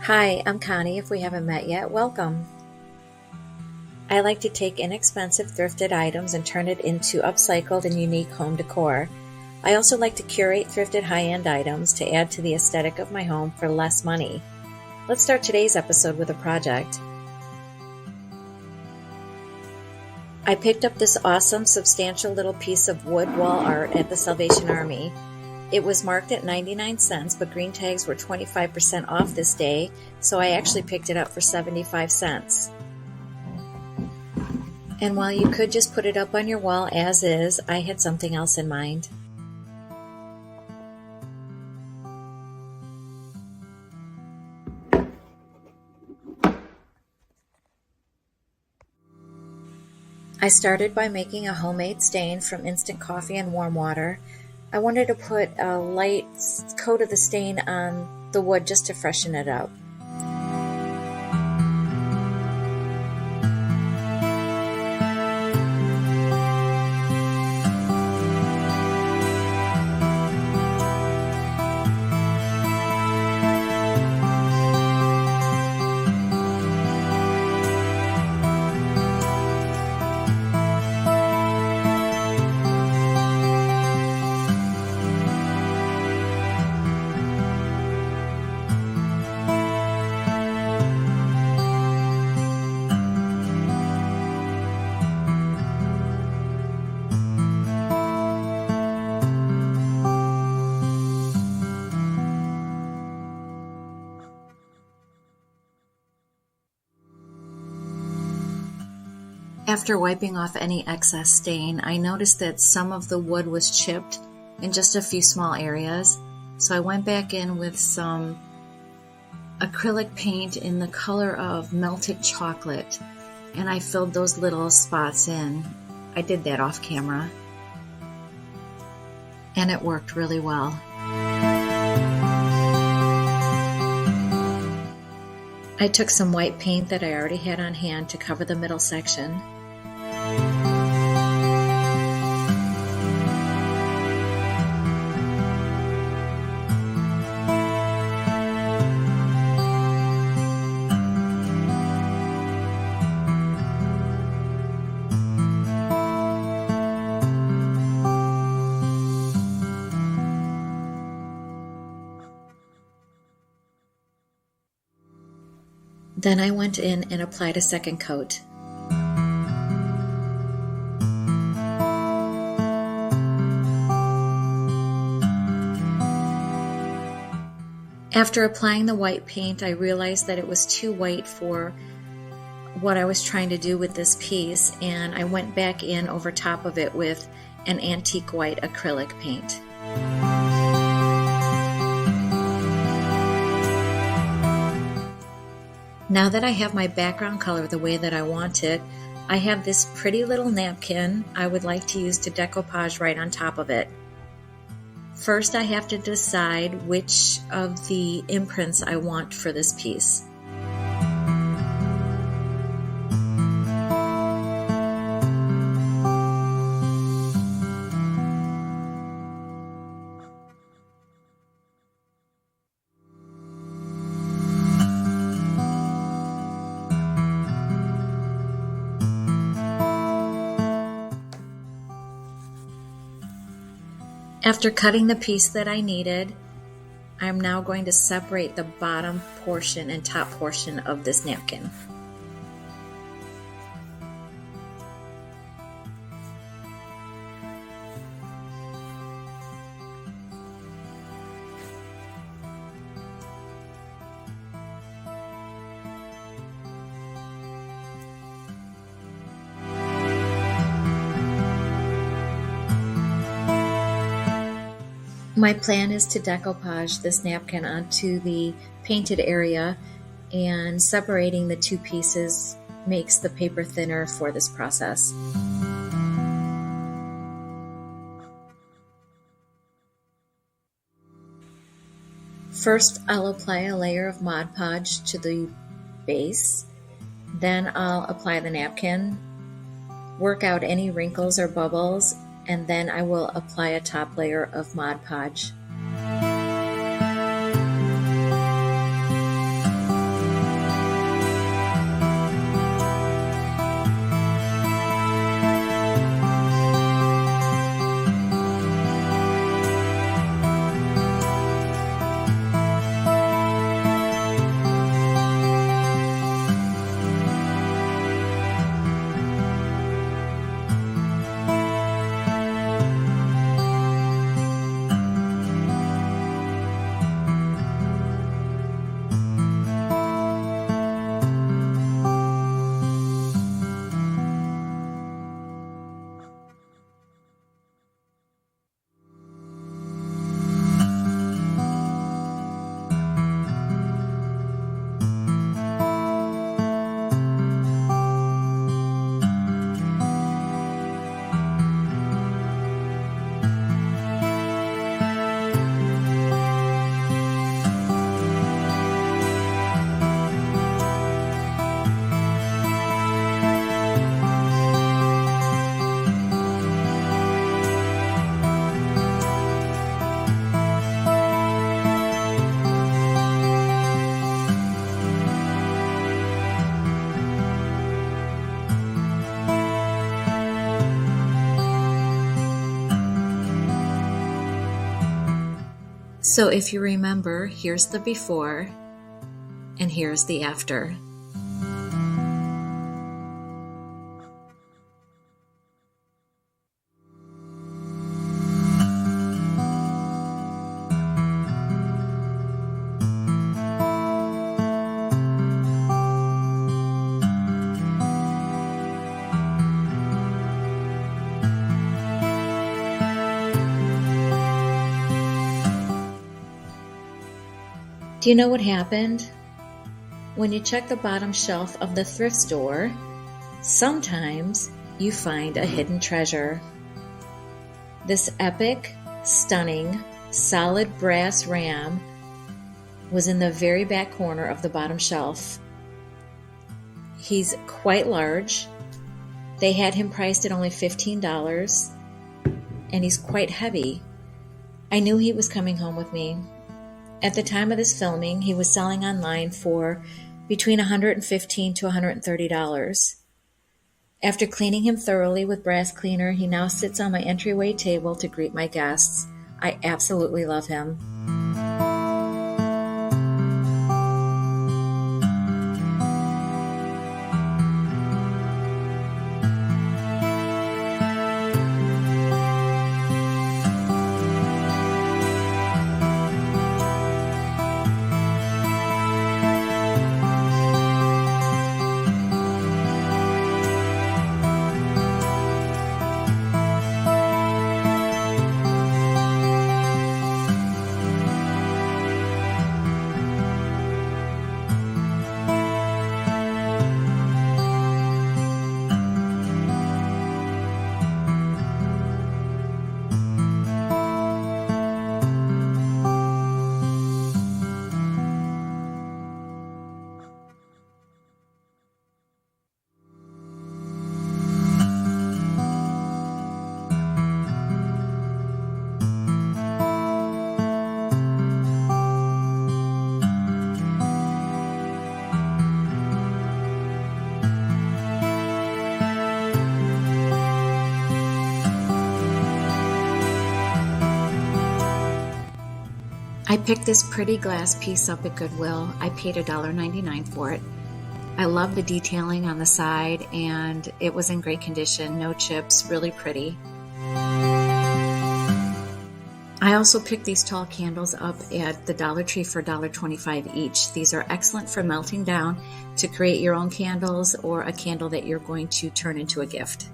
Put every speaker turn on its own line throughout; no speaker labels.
Hi, I'm Connie. If we haven't met yet, welcome. I like to take inexpensive thrifted items and turn it into upcycled and unique home decor. I also like to curate thrifted high-end items to add to the aesthetic of my home for less money. Let's start today's episode with a project. I picked up this awesome, substantial little piece of wood wall art at the Salvation Army. It was marked at 99 cents, but green tags were 25% off this day, so I actually picked it up for 75 cents. And while you could just put it up on your wall as is, I had something else in mind. I started by making a homemade stain from instant coffee and warm water. I wanted to put a light coat of the stain on the wood just to freshen it up. After wiping off any excess stain, I noticed that some of the wood was chipped in just a few small areas. So I went back in with some acrylic paint in the color of melted chocolate, and I filled those little spots in. I did that off camera, and it worked really well. I took some white paint that I already had on hand to cover the middle section. Then I went in and applied a second coat. After applying the white paint, I realized that it was too white for what I was trying to do with this piece, and I went back in over top of it with an antique white acrylic paint. Now that I have my background color the way that I want it, I have this pretty little napkin I would like to use to decoupage right on top of it. First, I have to decide which of the imprints I want for this piece. After cutting the piece that I needed, I'm now going to separate the bottom portion and top portion of this napkin. My plan is to decoupage this napkin onto the painted area, and separating the two pieces makes the paper thinner for this process. First, I'll apply a layer of Mod Podge to the base. Then I'll apply the napkin, work out any wrinkles or bubbles, and then I will apply a top layer of Mod Podge. So if you remember, here's the before and here's the after. Do you know what happened? When you check the bottom shelf of the thrift store, sometimes you find a hidden treasure. This epic, stunning, solid brass ram was in the very back corner of the bottom shelf. He's quite large. They had him priced at only $15, and he's quite heavy. I knew he was coming home with me. At the time of this filming, he was selling online for between $115 to $130. After cleaning him thoroughly with brass cleaner, he now sits on my entryway table to greet my guests. I absolutely love him. I picked this pretty glass piece up at Goodwill. I paid $1.99 for it. I love the detailing on the side, and it was in great condition, no chips, really pretty. I also picked these tall candles up at the Dollar Tree for $1.25 each. These are excellent for melting down to create your own candles or a candle that you're going to turn into a gift.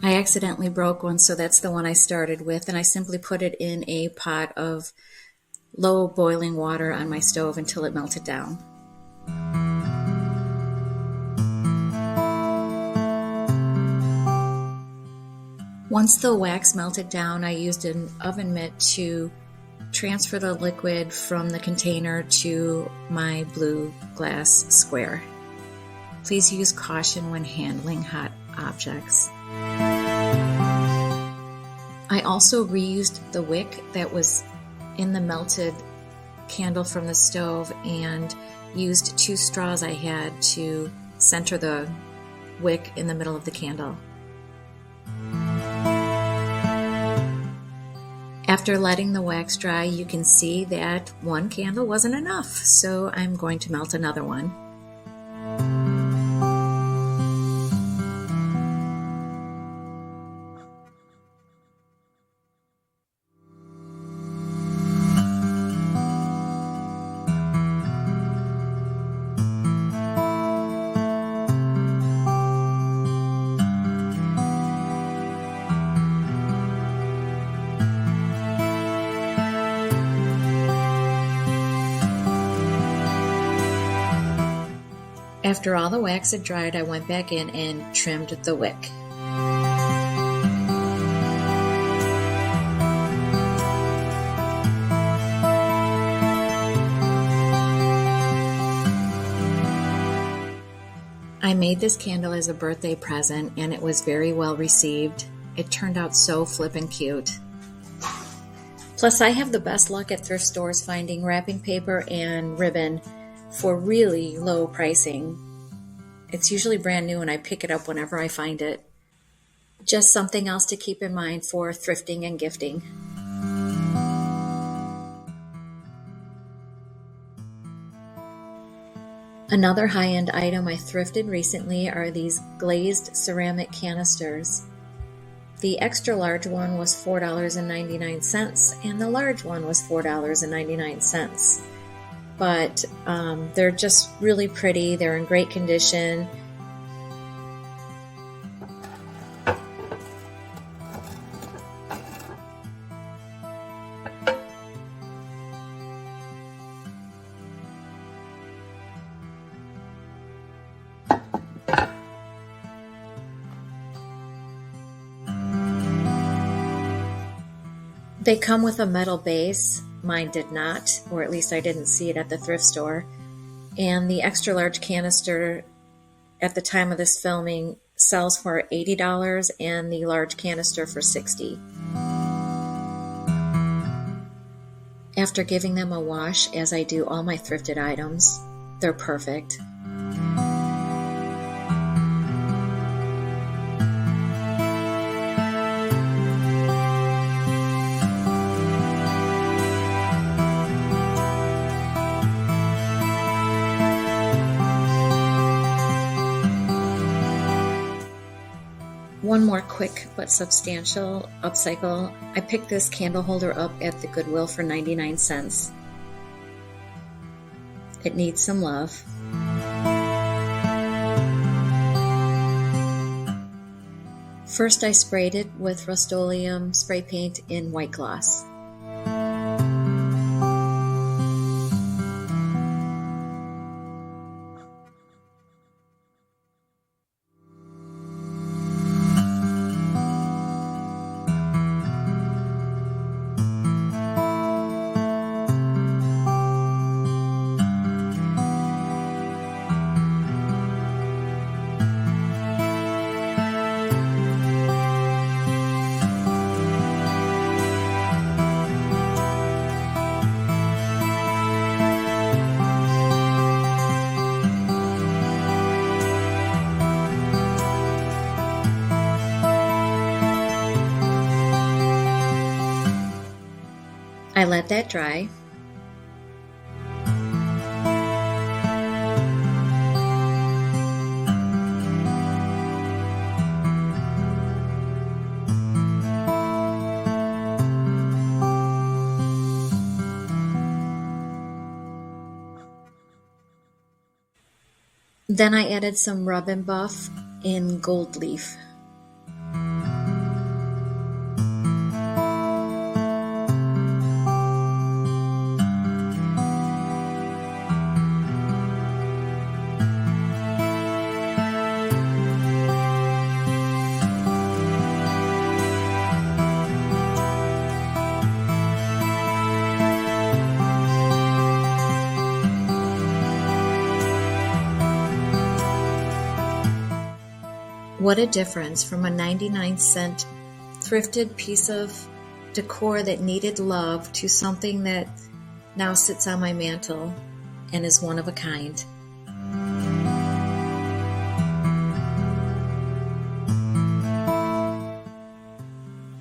I accidentally broke one, so that's the one I started with, and I simply put it in a pot of low boiling water on my stove until it melted down. Once the wax melted down, I used an oven mitt to transfer the liquid from the container to my blue glass square. Please use caution when handling hot objects. I also reused the wick that was in the melted candle from the stove and used 2 straws I had to center the wick in the middle of the candle. After letting the wax dry, you can see that one candle wasn't enough, so I'm going to melt another one. After all the wax had dried, I went back in and trimmed the wick. I made this candle as a birthday present, and it was very well received. It turned out so flippin' cute. Plus, I have the best luck at thrift stores finding wrapping paper and ribbon for really low pricing. It's usually brand new and I pick it up whenever I find it. Just something else to keep in mind for thrifting and gifting. Another high-end item I thrifted recently are these glazed ceramic canisters. The extra large one was $4.99 and the large one was $4.99. But they're just really pretty. They're in great condition. They come with a metal base. Mine did not, or at least I didn't see it at the thrift store. And the extra large canister at the time of this filming sells for $80 and the large canister for $60. After giving them a wash, as I do all my thrifted items, they're perfect. One more quick but substantial upcycle. I picked this candle holder up at the Goodwill for 99 cents. It needs some love. First I sprayed it with Rust-Oleum spray paint in white gloss. I let that dry. Then I added some rub and buff in gold leaf. What a difference from a 99-cent thrifted piece of decor that needed love to something that now sits on my mantle and is one of a kind.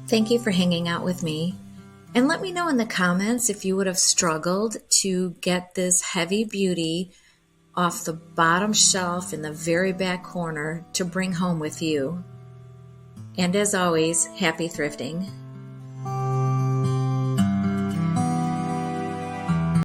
Thank you for hanging out with me. And let me know in the comments if you would have struggled to get this heavy beauty off the bottom shelf in the very back corner to bring home with you. And as always, happy thrifting.